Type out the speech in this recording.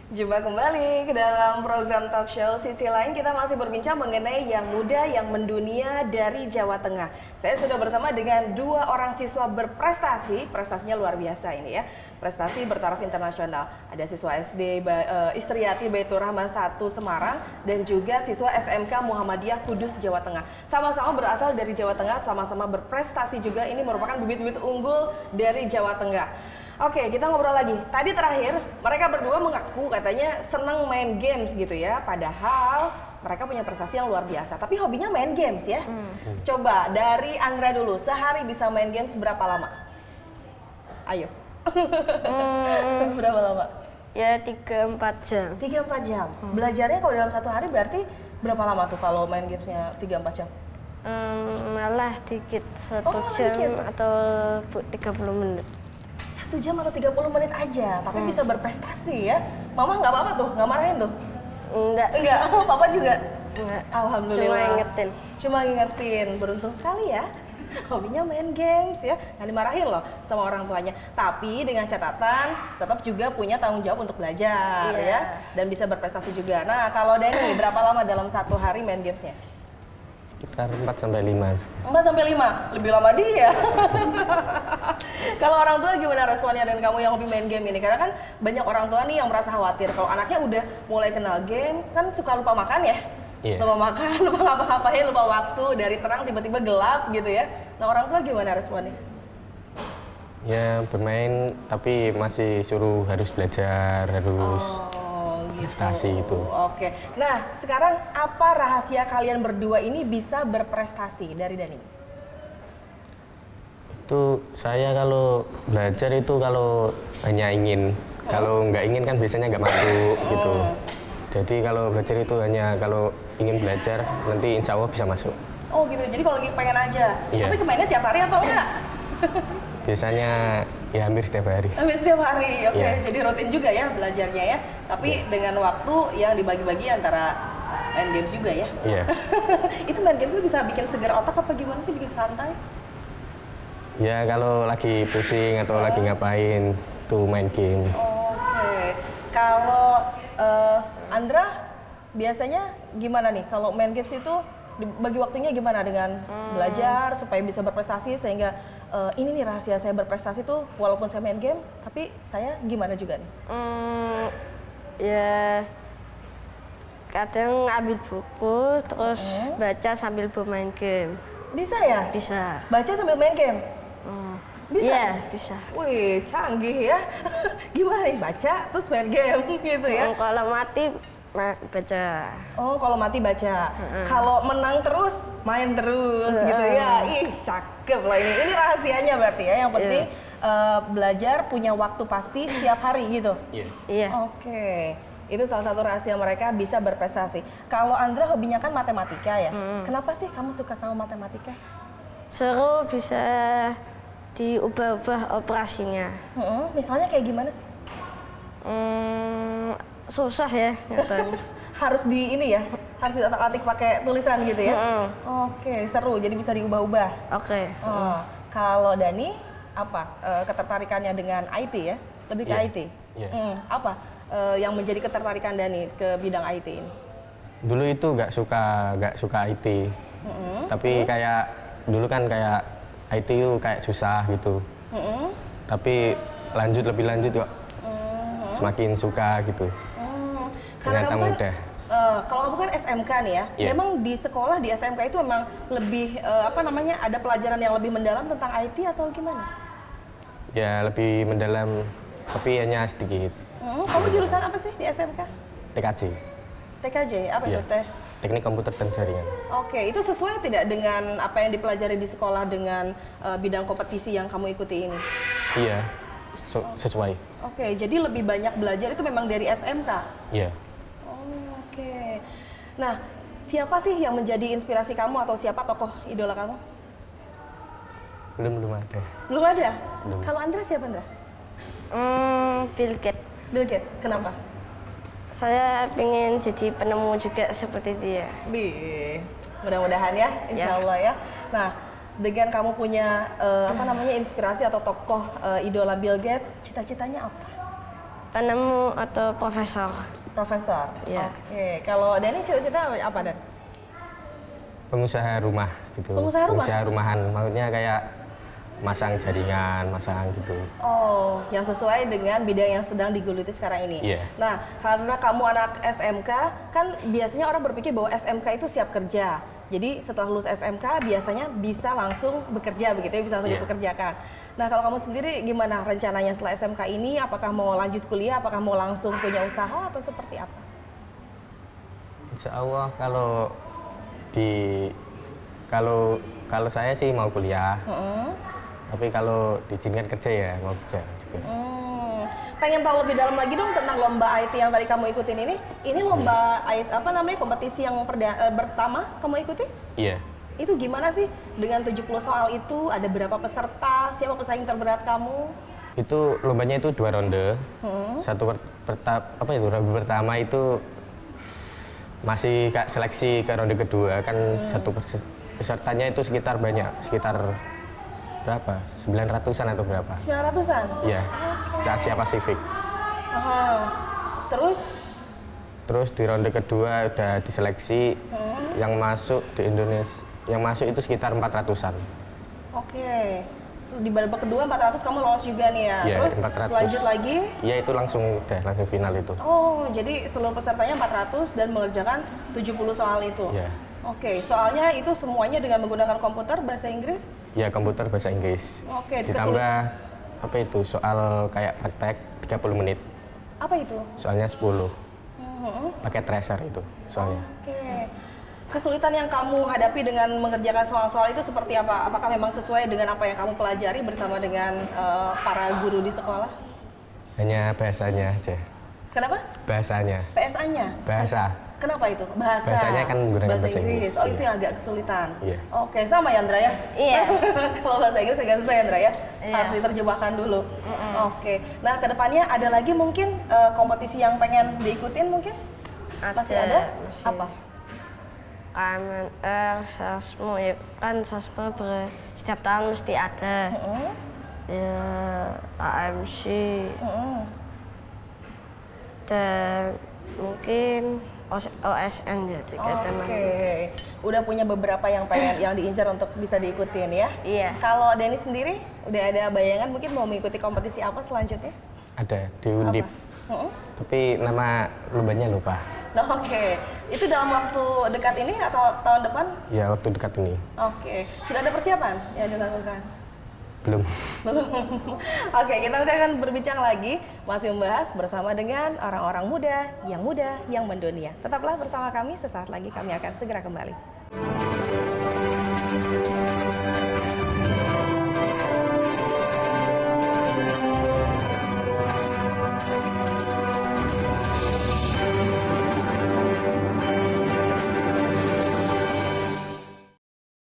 Jumpa kembali ke dalam program talk show. Sisi lain kita masih berbincang mengenai yang muda yang mendunia dari Jawa Tengah. Saya sudah bersama dengan dua orang siswa berprestasi, prestasinya luar biasa ini ya. Prestasi bertaraf internasional. Ada siswa SD Istriati Baitur Rahman 1 Semarang dan juga siswa SMK Muhammadiyah Kudus Jawa Tengah. Sama-sama berasal dari Jawa Tengah, sama-sama berprestasi juga. Ini merupakan bibit-bibit unggul dari Jawa Tengah. Oke, kita ngobrol lagi. Tadi terakhir, mereka berdua mengaku katanya senang main games gitu ya. Padahal mereka punya prestasi yang luar biasa. Tapi hobinya main games ya. Coba dari Andra dulu, sehari bisa main games berapa lama? Ayo. Berapa lama? Ya 3-4 jam. 3-4 jam. Belajarnya kalau dalam satu hari berarti berapa lama tuh kalau main gamesnya 3-4 jam? Malah dikit, 1 jam dikit. atau 30 menit. 1 jam atau 30 menit aja, tapi bisa berprestasi ya. Mama nggak apa-apa tuh, nggak marahin tuh? Enggak, papa juga? Enggak. Alhamdulillah. Cuma ingetin. Cuma ngingetin, beruntung sekali ya. Hobinya main games ya, nggak dimarahin loh sama orang tuanya. Tapi dengan catatan, tetap juga punya tanggung jawab untuk belajar ya. Dan bisa berprestasi juga. Nah kalau Dani, berapa lama dalam satu hari main gamesnya? Sekitar 4-5. 4-5, lebih lama dia. Kalau orang tua gimana responnya dan kamu yang hobi main game ini? Karena kan banyak orang tua nih yang merasa khawatir kalau anaknya udah mulai kenal games, kan suka lupa makan ya. Iya. Lupa makan, lupa ngapa-ngapain, lupa waktu, dari terang tiba-tiba gelap gitu ya. Nah orang tua gimana responnya? Ya bermain tapi masih suruh harus belajar, harus prestasi itu. Oke. Nah sekarang apa rahasia kalian berdua ini bisa berprestasi dari Dani? Itu saya kalau belajar itu kalau hanya ingin, kalau nggak ingin kan biasanya nggak masuk gitu. Jadi kalau belajar itu hanya kalau ingin belajar nanti insya Allah bisa masuk. Oh gitu, jadi kalau lagi pengen aja. Iya. Tapi kemainnya tiap hari atau enggak? Biasanya ya hampir setiap hari. Hampir setiap hari, oke. Iya. Jadi rutin juga ya belajarnya ya. Tapi dengan waktu yang dibagi-bagi antara main games juga ya. Iya. Itu main games itu bisa bikin segar otak apa gimana sih, bikin santai? Ya kalau lagi pusing atau lagi ngapain tuh main game. Oke. Kalau Andra biasanya gimana nih? Kalau main games itu bagi waktunya gimana dengan belajar supaya bisa berprestasi sehingga ini nih rahasia saya berprestasi tuh walaupun saya main game tapi saya gimana juga nih? Ya kadang ambil buku terus baca sambil bermain game. Bisa ya? Bisa. Baca sambil main game? Bisa? Iya, bisa. Wih, canggih ya. Gimana nih? Baca terus main game gitu ya? Kalau mati baca. Oh, kalau mati baca. Kalau menang terus, main terus gitu ya. Ih, cakep lah ini. Ini rahasianya berarti ya. Yang penting belajar punya waktu pasti setiap hari gitu. Iya. Oke. Itu salah satu rahasia mereka bisa berprestasi. Kalau Andra hobinya kan matematika ya. Kenapa sih kamu suka sama matematika? Seru, bisa diubah-ubah operasinya. Misalnya kayak gimana sih? Susah ya nyatanya. Harus di ini ya, harus diotak-atik pakai tulisan gitu ya. Oke, seru. Jadi bisa diubah-ubah. Oke. Kalau Dani apa ketertarikannya dengan IT ya? Lebih ke Iya. IT. Iya. Apa yang menjadi ketertarikan Dani ke bidang IT ini? Dulu itu nggak suka IT. Tapi kayak dulu kan kayak IT itu kayak susah gitu. Tapi lebih lanjut kok. Semakin suka gitu. Karena Ternyata kamu kan, mudah. kalau kamu kan SMK nih ya, Iya. memang di sekolah di SMK itu memang lebih ada pelajaran yang lebih mendalam tentang IT atau gimana? Ya lebih mendalam tapi hanya sedikit. Kamu jurusan apa sih di SMK? TKJ. TKJ, apa Iya. itu teh? Teknik komputer dan jaringan. Oke, itu sesuai tidak dengan apa yang dipelajari di sekolah dengan bidang kompetisi yang kamu ikuti ini? Iya. Sesuai. Oke, jadi lebih banyak belajar itu memang dari SMK? Iya. Oke. Nah, siapa sih yang menjadi inspirasi kamu atau siapa tokoh idola kamu? Belum ada. Belum ada? Belum. Kalau Andra siapa Andra? Bill Gates. Bill Gates, kenapa? Saya pengen jadi penemu juga seperti dia. Mudah-mudahan ya, insya Allah ya. Nah, dengan kamu punya inspirasi atau tokoh idola Bill Gates, cita-citanya apa? penemu atau profesor. Profesor. Iya. Oke. Kalau Dani cita-cita apa Dan? Pengusaha rumah gitu. Pengusaha rumah? Pengusaha rumahan, maksudnya kayak masang jaringan, masang gitu. Oh, yang sesuai dengan bidang yang sedang digeluti sekarang ini. Iya. Nah, karena kamu anak SMK, kan biasanya orang berpikir bahwa SMK itu siap kerja. Jadi setelah lulus SMK biasanya bisa langsung bekerja begitu ya, bisa langsung Iya. dipekerjakan. Nah, kalau kamu sendiri gimana rencananya setelah SMK ini? Apakah mau lanjut kuliah? Apakah mau langsung punya usaha atau seperti apa? Insya Allah kalau saya sih mau kuliah, tapi kalau diizinkan kerja ya mau kerja juga. Pengen tahu lebih dalam lagi dong tentang lomba IT yang tadi kamu ikutin ini. Ini lomba IT, apa namanya, kompetisi yang pertama kamu ikuti? Iya. Itu gimana sih? Dengan 70 soal itu ada berapa peserta? Siapa pesaing terberat kamu? Itu lombanya itu 2 ronde. Ronde pertama itu masih kayak seleksi ke ronde kedua kan pesertanya itu sekitar berapa? 900-an atau berapa? 900-an? Iya. Se-Asia Pasifik. Terus di ronde kedua udah diseleksi yang masuk di Indonesia, yang masuk itu sekitar 400-an. Oke. Di babak kedua 400 kamu lolos juga nih ya. Iya, Terus 400. selanjut lagi? Iya, itu langsung final itu. Oh, jadi seluruh pesertanya 400 dan mengerjakan 70 soal itu. Iya. Oke, soalnya itu semuanya dengan menggunakan komputer bahasa Inggris? Ya, komputer bahasa Inggris. Oke, ditambah soal kayak praktek 30 menit. Apa itu? Soalnya 10. Pakai tracer itu soalnya. Oke. Kesulitan yang kamu hadapi dengan mengerjakan soal-soal itu seperti apa? Apakah memang sesuai dengan apa yang kamu pelajari bersama dengan para guru di sekolah? Hanya bahasanya aja. Kenapa? Bahasanya. PSA-nya? Bahasa. Kenapa itu? Bahasa. Bahasanya kan menggunakan bahasa Inggris. Oh, iya. itu yang agak kesulitan. Iya. Oke, sama ya Andra ya? Iya. Kalau bahasa Inggris agak susah ya Andra ya? Iya. Harus diterjemahkan dulu. Oke. Nah, kedepannya ada lagi mungkin kompetisi yang pengen diikutin mungkin? Masih ada? masih. Apa? KMNR, Sasmo, ya kan Sasmo setiap tahun mesti ada. Ya, AMC, dan mungkin OSN ya, tiga teman. Oke. Udah punya beberapa yang pengen yang diincar untuk bisa diikutin ya? Iya. Kalau Denny sendiri udah ada bayangan mungkin mau mengikuti kompetisi apa selanjutnya? Ada di Undip. Tapi nama lombanya lupa. Oke. Itu dalam waktu dekat ini atau tahun depan? Ya, waktu dekat ini. Oke. Sudah ada persiapan yang dilakukan? Belum. Belum. Oke, kita nanti akan berbincang lagi, masih membahas bersama dengan orang-orang muda yang mendunia. Tetaplah bersama kami, sesaat lagi kami akan segera kembali.